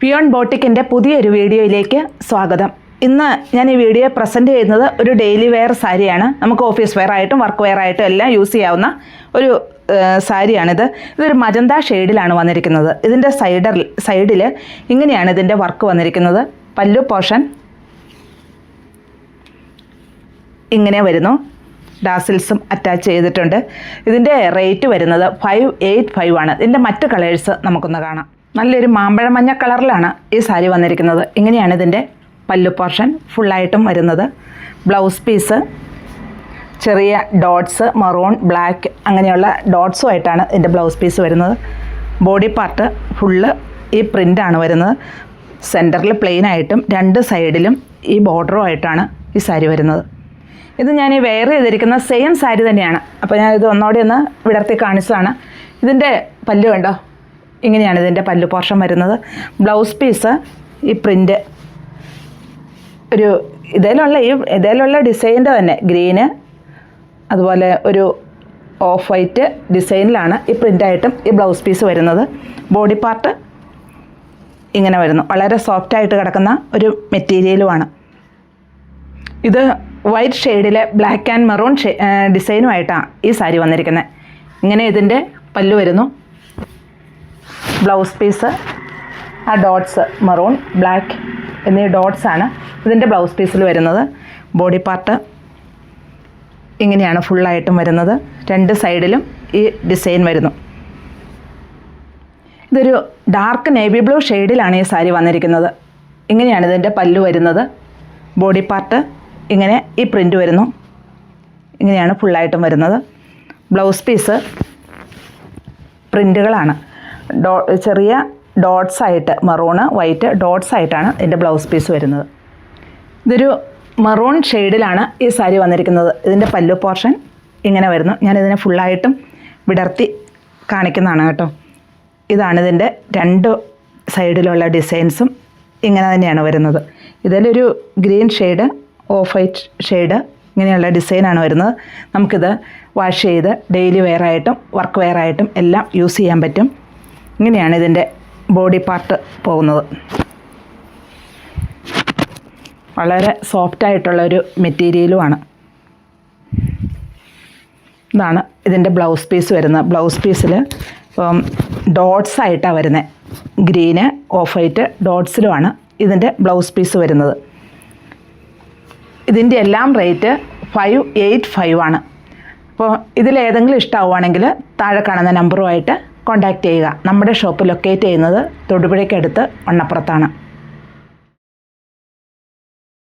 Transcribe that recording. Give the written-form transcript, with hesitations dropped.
Peon ബോട്ടിക്കിൻ്റെ പുതിയൊരു വീഡിയോയിലേക്ക് സ്വാഗതം. ഇന്ന് ഞാൻ ഈ വീഡിയോ പ്രസൻറ്റ് ചെയ്യുന്നത് ഒരു ഡെയിലി വെയർ സാരിയാണ്. നമുക്ക് ഓഫീസ് വെയർ ആയിട്ടും വർക്ക് വെയർ ആയിട്ടും എല്ലാം യൂസ് ചെയ്യാവുന്ന ഒരു സാരിയാണിത്. ഇതൊരു മജന്ത ഷെയ്ഡിലാണ് വന്നിരിക്കുന്നത്. ഇതിൻ്റെ സൈഡിൽ ഇങ്ങനെയാണ് ഇതിൻ്റെ വർക്ക് വന്നിരിക്കുന്നത്. പല്ലു പോർഷൻ ഇങ്ങനെ വരുന്നു. ഡാസിൽസും അറ്റാച്ച് ചെയ്തിട്ടുണ്ട്. ഇതിൻ്റെ റേറ്റ് വരുന്നത് 585 ആണ്. ഇതിൻ്റെ മറ്റ് കളേഴ്സ് നമുക്കൊന്ന് കാണാം. നല്ലൊരു മാമ്പഴ മഞ്ഞ കളറിലാണ് ഈ സാരി വന്നിരിക്കുന്നത്. ഇങ്ങനെയാണ് ഇതിൻ്റെ പല്ലു പോർഷൻ ഫുള്ളായിട്ടും വരുന്നത്. ബ്ലൗസ് പീസ് ചെറിയ ഡോട്ട്സ്, മറൂൺ, ബ്ലാക്ക് അങ്ങനെയുള്ള ഡോട്ട്സുമായിട്ടാണ് ഇതിൻ്റെ ബ്ലൗസ് പീസ് വരുന്നത്. ബോഡി പാർട്ട് ഫുള്ള് ഈ പ്രിൻ്റാണ് വരുന്നത്. സെൻറ്ററിൽ പ്ലെയിൻ ആയിട്ടും രണ്ട് സൈഡിലും ഈ ബോർഡറും ആയിട്ടാണ് ഈ സാരി വരുന്നത്. ഇത് ഞാൻ ഈ വെയർ ചെയ്തിരിക്കുന്ന സെയിം സാരി തന്നെയാണ്. അപ്പോൾ ഞാൻ ഇത് ഒന്നോടെ ഒന്ന് വിടർത്തി കാണിച്ചതാണ്. ഇതിൻ്റെ പല്ലു കണ്ടോ, ഇങ്ങനെയാണ് ഇതിൻ്റെ പല്ലു പോർഷൻ വരുന്നത്. ബ്ലൗസ് പീസ് ഈ പ്രിൻ്റ് ഒരു ഇതേലുള്ള ഡിസൈൻ്റെ തന്നെ ഗ്രീന്, അതുപോലെ ഒരു ഓഫ് വൈറ്റ് ഡിസൈനിലാണ് ഈ പ്രിൻ്റായിട്ടും ഈ ബ്ലൗസ് പീസ് വരുന്നത്. ബോഡി പാർട്ട് ഇങ്ങനെ വരുന്നു. വളരെ സോഫ്റ്റായിട്ട് കിടക്കുന്ന ഒരു മെറ്റീരിയലുമാണ്. ഇത് വൈറ്റ് ഷെയ്ഡിലെ ബ്ലാക്ക് ആൻഡ് മെറൂൺ ഡിസൈനുമായിട്ടാണ് ഈ സാരി വന്നിരിക്കുന്നത്. ഇങ്ങനെ ഇതിൻ്റെ പല്ലു വരുന്നു. ബ്ലൗസ് പീസ് ആ ഡോട്ട്സ് മറൂൺ, ബ്ലാക്ക് എന്നീ ഡോട്ട്സാണ് ഇതിൻ്റെ ബ്ലൗസ് പീസിൽ വരുന്നത്. ബോഡി പാർട്ട് ഇങ്ങനെയാണ് ഫുള്ളായിട്ടും വരുന്നത്. രണ്ട് സൈഡിലും ഈ ഡിസൈൻ വരുന്നു. ഇതൊരു ഡാർക്ക് നേവി ബ്ലൂ ഷെയ്ഡിലാണ് ഈ സാരി വന്നിരിക്കുന്നത്. ഇങ്ങനെയാണ് ഇതിൻ്റെ പല്ലു വരുന്നത്. ബോഡി പാർട്ട് ഇങ്ങനെ ഈ പ്രിൻ്റ് വരുന്നു. ഇങ്ങനെയാണ് ഫുള്ളായിട്ടും വരുന്നത്. ബ്ലൗസ് പീസ് പ്രിൻ്റുകളാണ്. ചെറിയ ഡോട്ട്സായിട്ട് മറൂണ്, വൈറ്റ് ഡോട്ട്സായിട്ടാണ് ഇതിൻ്റെ ബ്ലൗസ് പീസ് വരുന്നത്. ഇതൊരു മറൂൺ ഷെയ്ഡിലാണ് ഈ സാരി വന്നിരിക്കുന്നത്. ഇതിൻ്റെ പല്ലു പോർഷൻ ഇങ്ങനെ വരുന്നു. ഞാനിതിനെ ഫുള്ളായിട്ടും വിടർത്തി കാണിക്കുന്നതാണ് കേട്ടോ. ഇതാണ് ഇതിൻ്റെ രണ്ട് സൈഡിലുള്ള ഡിസൈൻസും ഇങ്ങനെ തന്നെയാണ് വരുന്നത്. ഇതിലൊരു green shade, of white shade ഇങ്ങനെയുള്ള ഡിസൈനാണ് വരുന്നത്. നമുക്കിത് വാഷ് ചെയ്ത് ഡെയിലി വെയർ ആയിട്ടും വർക്ക് വെയർ ആയിട്ടും എല്ലാം യൂസ് ചെയ്യാൻ പറ്റും. ഇങ്ങനെയാണ് ഇതിൻ്റെ ബോഡി പാർട്ട് പോകുന്നത്. വളരെ സോഫ്റ്റായിട്ടുള്ളൊരു മെറ്റീരിയലുമാണ്. ഇതാണ് ഇതിൻ്റെ ബ്ലൗസ് പീസ് വരുന്നത്. ബ്ലൗസ് പീസിൽ ഡോട്ട്സ് ആയിട്ടാണ് വരുന്നത്. ഗ്രീന്, ഓഫ് വൈറ്റ് ഡോട്ട്സിലുമാണ് ഇതിൻ്റെ ബ്ലൗസ് പീസ് വരുന്നത്. ഇതിൻ്റെ എല്ലാം റേറ്റ് 585 ആണ്. അപ്പോൾ ഇതിലേതെങ്കിലും ഇഷ്ടമാവുകയാണെങ്കിൽ താഴെ കാണുന്ന നമ്പറുമായിട്ട് കോൺടാക്റ്റ് ചെയ്യുക. നമ്മുടെ ഷോപ്പ് ലൊക്കേറ്റ് ചെയ്യുന്നത് തൊടുപുഴയ്ക്കടുത്ത് വണ്ണപ്പുറത്താണ്.